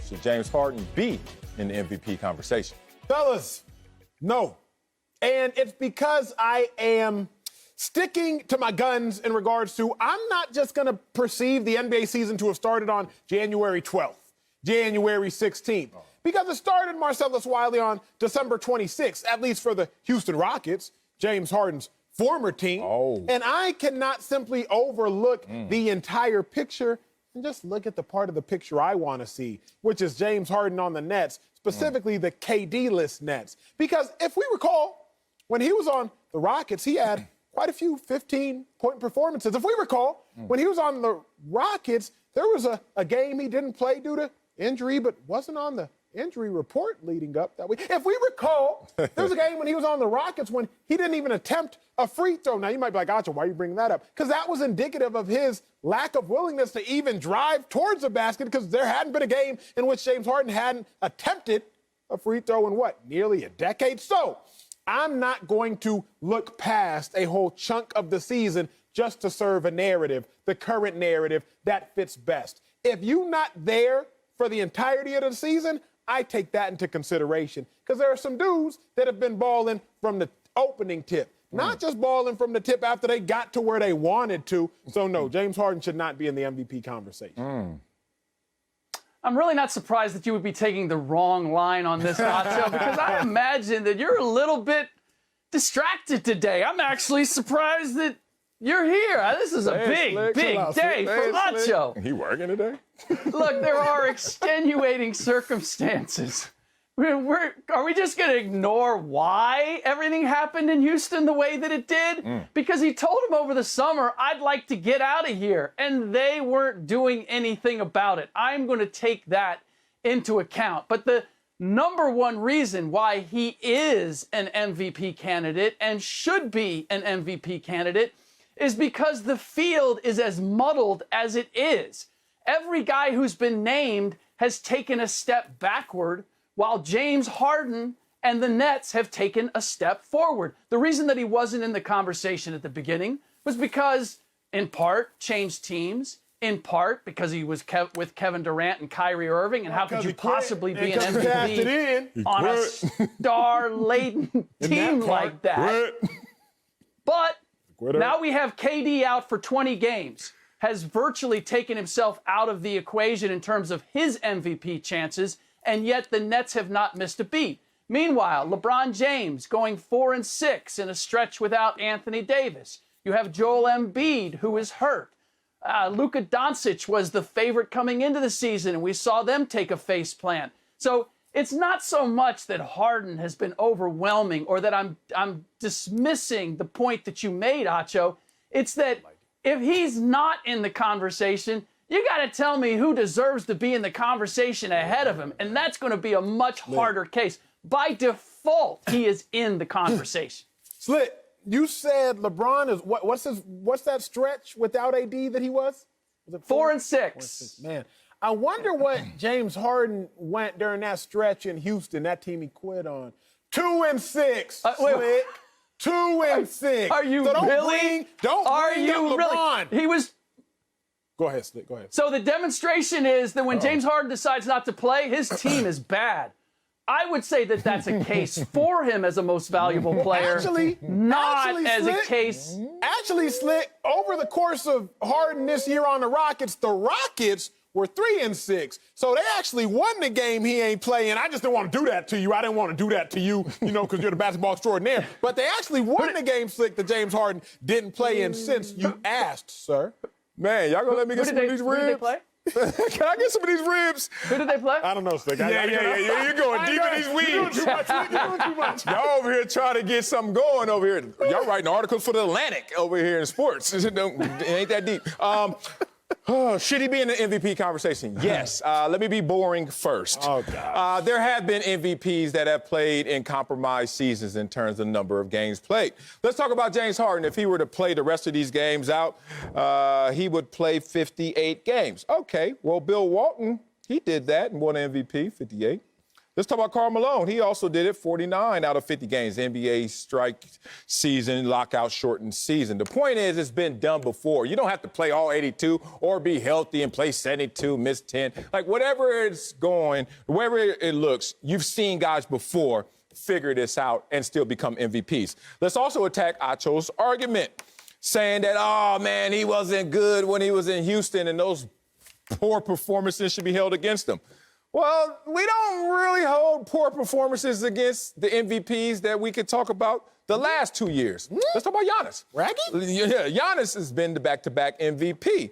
Should James Harden be in the MVP conversation? Fellas, no. And it's because I am sticking to my guns in regards to I'm not just going to perceive the NBA season to have started on January 12th, January 16th, because it started, Marcellus, Wiley, on December 26th, at least for the Houston Rockets, James Harden's former team. And I cannot simply overlook the entire picture and just look at the part of the picture I want to see, which is James Harden on the Nets, specifically the KD-less Nets. Because if we recall, when he was on the Rockets, he had quite a few 15-point performances. If we recall, when he was on the Rockets, there was a game he didn't play due to injury, but wasn't on the injury report leading up that week. If we recall, there was a game when he was on the Rockets when he didn't even attempt a free throw. Now, you might be like, Acho, why are you bringing that up? Because that was indicative of his lack of willingness to even drive towards the basket, because there hadn't been a game in which James Harden hadn't attempted a free throw in nearly a decade. So I'm not going to look past a whole chunk of the season just to serve a narrative, the current narrative that fits best. If you're not there for the entirety of the season, I take that into consideration, because there are some dudes that have been balling from the opening tip, not just balling from the tip after they got to where they wanted to. So, no, James Harden should not be in the MVP conversation. I'm really not surprised that you would be taking the wrong line on this, Acho, because I imagine that you're a little bit distracted today. I'm actually surprised that you're here. This is a big day for Acho. He working today? Look, there are extenuating circumstances. Are we just going to ignore why everything happened in Houston the way that it did? Because he told him over the summer, I'd like to get out of here, and they weren't doing anything about it. I'm going to take that into account. But the number one reason why he is an MVP candidate and should be an MVP candidate is because the field is as muddled as it is. Every guy who's been named has taken a step backward, while James Harden and the Nets have taken a step forward. The reason that he wasn't in the conversation at the beginning was because, in part, changed teams, in part because he was with Kevin Durant and Kyrie Irving, and how could you possibly be an MVP on a star-laden team like that? But now we have KD out for 20 games, has virtually taken himself out of the equation in terms of his MVP chances, and yet the Nets have not missed a beat. Meanwhile, LeBron James going 4-6 in a stretch without Anthony Davis. You have Joel Embiid, who is hurt. Luka Doncic was the favorite coming into the season, and we saw them take a face plant. So it's not so much that Harden has been overwhelming or that I'm dismissing the point that you made, Acho. It's that if he's not in the conversation, you got to tell me who deserves to be in the conversation ahead of him, and that's going to be a much harder case. By default, he is in the conversation. Slit, you said LeBron is what's that stretch without AD that he was? Was it 4-6? Man, I wonder what James Harden went during that stretch in Houston, that team he quit on. 2-6, Slick. 2-6. Are you so don't really? Don't bring up LeBron. Really? He was. Go ahead, Slick. Go ahead. So the demonstration is that when James Harden decides not to play, his team is bad. I would say that that's a case for him as a most valuable player, not as a case. Actually, Slick, over the course of Harden this year on the Rockets were 3-6. So they actually won the game he ain't playing. I just didn't want to do that to you. I didn't want to do that to you, because you're the basketball extraordinaire. But they actually won the game, Slick, that James Harden didn't play in since you asked, sir. Man, y'all gonna let me get some of these ribs? Who did they play? Can I get some of these ribs? Who did they play? I don't know, Slick. Yeah. You're going deep in these weeds. You're doing too much. Y'all over here trying to get something going over here. Y'all writing articles for the Atlantic over here in sports. It ain't that deep. Should he be in the MVP conversation? Yes. Let me be boring first. Oh, God. There have been MVPs that have played in compromised seasons in terms of number of games played. Let's talk about James Harden. If he were to play the rest of these games out, he would play 58 games. Okay, well, Bill Walton, he did that and won MVP, 58. Let's talk about Karl Malone. He also did it 49 out of 50 games. NBA strike season, lockout shortened season. The point is, it's been done before. You don't have to play all 82 or be healthy and play 72, miss 10. Like, whatever it's going, wherever it looks, you've seen guys before figure this out and still become MVPs. Let's also attack Acho's argument, saying that, oh, man, he wasn't good when he was in Houston and those poor performances should be held against him. Well, we don't really hold poor performances against the MVPs that we could talk about the last 2 years. Let's talk about Giannis. Raggy? Yeah, Giannis has been the back-to-back MVP.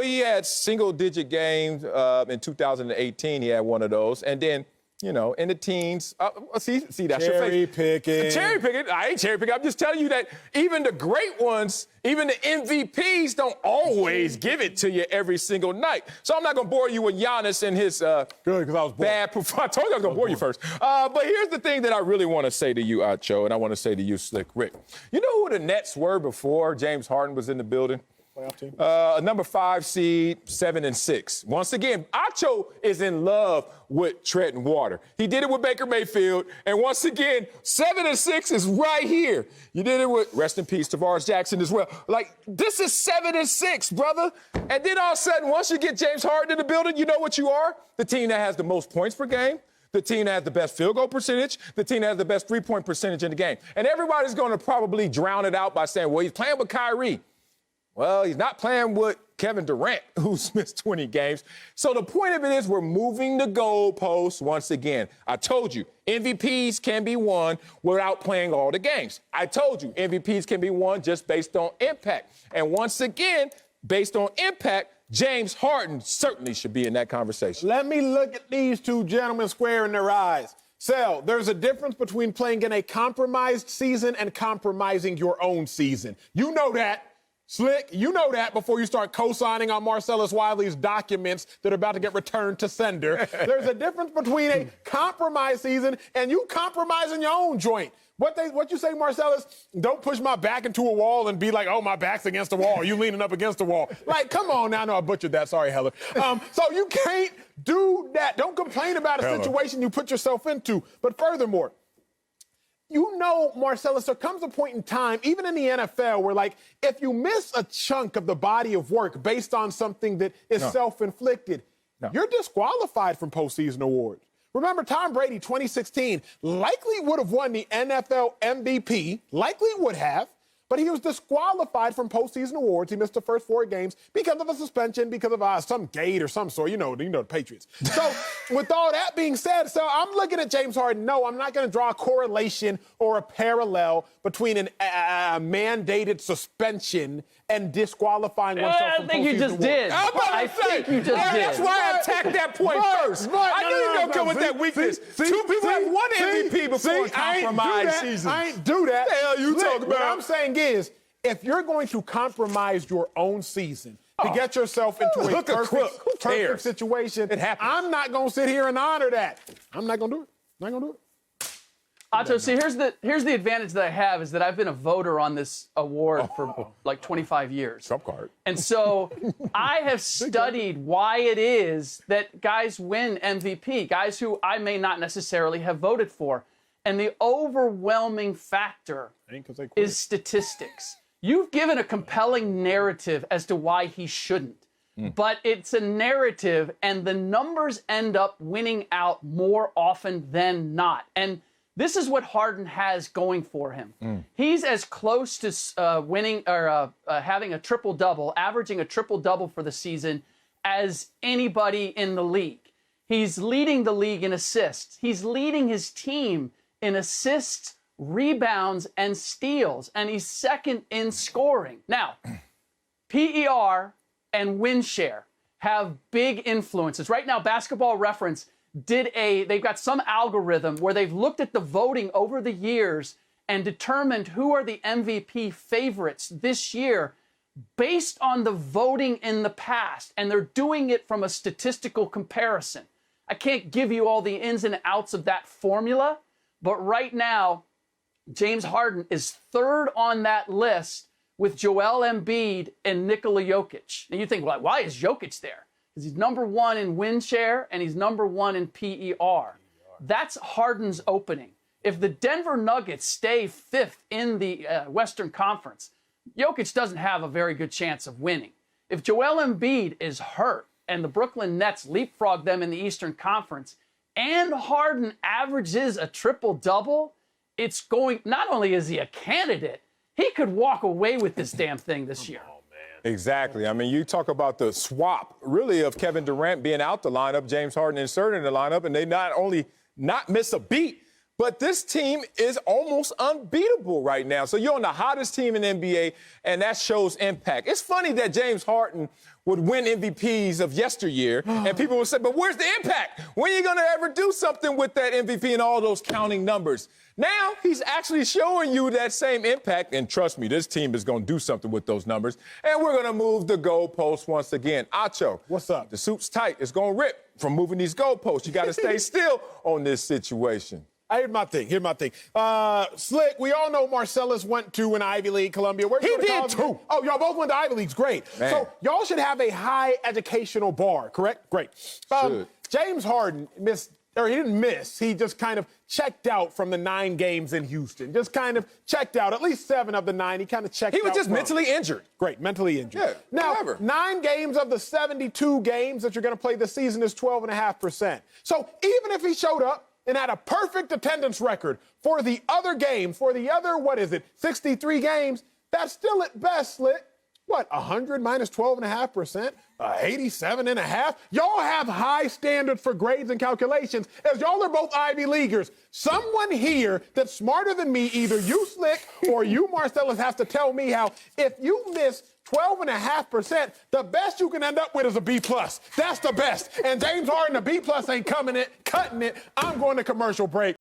He had single-digit games in 2018. He had one of those. And then, in the teens, see, that's your face. Cherry picking. I ain't cherry picking. I'm just telling you that even the great ones, even the MVPs don't always give it to you every single night. So I'm not going to bore you with Giannis and his Good, because I was bored. bad performance. I told you I was going to bore you first. But here's the thing that I really want to say to you, Acho, and I want to say to you, Slick Rick. You know who the Nets were before James Harden was in the building? Playoff team. A number 5 seed, 7-6. Once again, Acho is in love with treading water. He did it with Baker Mayfield, and once again, 7-6 is right here. You did it with, rest in peace, Tavares Jackson as well. Like, this is 7-6, brother. And then all of a sudden, once you get James Harden in the building, you know what you are? The team that has the most points per game, the team that has the best field goal percentage, the team that has the best three-point percentage in the game. And everybody's going to probably drown it out by saying, well, he's playing with Kyrie. Well, he's not playing with Kevin Durant, who's missed 20 games. So the point of it is we're moving the goalposts once again. I told you, MVPs can be won without playing all the games. I told you, MVPs can be won just based on impact. And once again, based on impact, James Harden certainly should be in that conversation. Let me look at these two gentlemen square in their eyes. Sal, there's a difference between playing in a compromised season and compromising your own season. You know that. Slick, you know that before you start co-signing on Marcellus Wiley's documents that are about to get returned to sender. There's a difference between a compromised season and you compromising your own joint. What you say, Marcellus? Don't push my back into a wall and be like, oh, my back's against the wall. You leaning up against the wall. Like, come on now. No, I butchered that. Sorry, Heller. So you can't do that. Don't complain about a situation you put yourself into. But furthermore, you know, Marcellus, there comes a point in time, even in the NFL, where, like, if you miss a chunk of the body of work based on something that is self-inflicted, you're disqualified from postseason awards. Remember, Tom Brady, 2016, likely would have won the NFL MVP, likely would have, but he was disqualified from postseason awards. He missed the first 4 games because of a suspension, because of some gate or some sort. You know the Patriots. So with all that being said, so I'm looking at James Harden. No, I'm not going to draw a correlation or a parallel between a mandated suspension and disqualifying oneself from postseason awards. I think you just did. I think you just did. That's why I attacked that point first. I knew you were going to come with that weakness. Two people have won MVP before a compromised season. I ain't do that. What the hell you talking about? What I'm saying is, if you're going to compromise your own season to get yourself into a perfect situation, I'm not going to sit here and honor that. I'm not going to do it. I'm not going to do it. Acho, see, here's the advantage that I have is that I've been a voter on this award for like 25 years. Trump card. And so I have studied why it is that guys win MVP, guys who I may not necessarily have voted for. And the overwhelming factor is statistics. You've given a compelling narrative as to why he shouldn't. But it's a narrative, and the numbers end up winning out more often than not. And this is what Harden has going for him. He's as close to winning or having a triple-double, averaging a triple-double for the season as anybody in the league. He's leading the league in assists. He's leading his team in assists, rebounds, and steals. And he's second in scoring. Now, PER and win share have big influences. Right now, Basketball Reference they've got some algorithm where they've looked at the voting over the years and determined who are the MVP favorites this year based on the voting in the past. And they're doing it from a statistical comparison. I can't give you all the ins and outs of that formula, but right now, James Harden is third on that list with Joel Embiid and Nikola Jokic. And you think, well, why is Jokic there? because he's number 1 in win share and he's number 1 in PER. That's Harden's opening. If the Denver Nuggets stay 5th in the Western Conference, Jokic doesn't have a very good chance of winning. If Joel Embiid is hurt and the Brooklyn Nets leapfrog them in the Eastern Conference and Harden averages a triple-double, it's going, not only is he a candidate, he could walk away with this damn thing this year. Exactly. I mean, you talk about the swap, really, of Kevin Durant being out the lineup, James Harden inserted in the lineup, and they not only not miss a beat, but this team is almost unbeatable right now. So you're on the hottest team in the NBA, and that shows impact. It's funny that James Harden would win MVPs of yesteryear, and people would say, but where's the impact? When are you going to ever do something with that MVP and all those counting numbers? Now he's actually showing you that same impact, and trust me, this team is going to do something with those numbers, and we're going to move the goalposts once again. Acho, what's up? The suit's tight. It's going to rip from moving these goalposts. You got to stay still on this situation. Here's my thing. Slick, we all know Marcellus went to an Ivy League, Columbia. Where'd you He did, too. Oh, y'all both went to Ivy Leagues. Great. Man. So y'all should have a high educational bar, correct? Great. James Harden he didn't miss. He just kind of checked out from the 9 games in Houston. Just kind of checked out. At least 7 of the 9, he kind of checked out. He was just mentally injured. Great, mentally injured. Yeah, now, whatever. 9 games of the 72 games that you're going to play this season is 12.5%. So even if he showed up and had a perfect attendance record for the other games, 63 games, that's still at best, Slick. 100 minus 12.5%? 87.5? Y'all have high standards for grades and calculations, as y'all are both Ivy Leaguers. Someone here that's smarter than me, either you, Slick, or you, Marcellus, has to tell me how if you miss 12.5%, the best you can end up with is a B+. That's the best. And James Harden, a B+ ain't cutting it. I'm going to commercial break.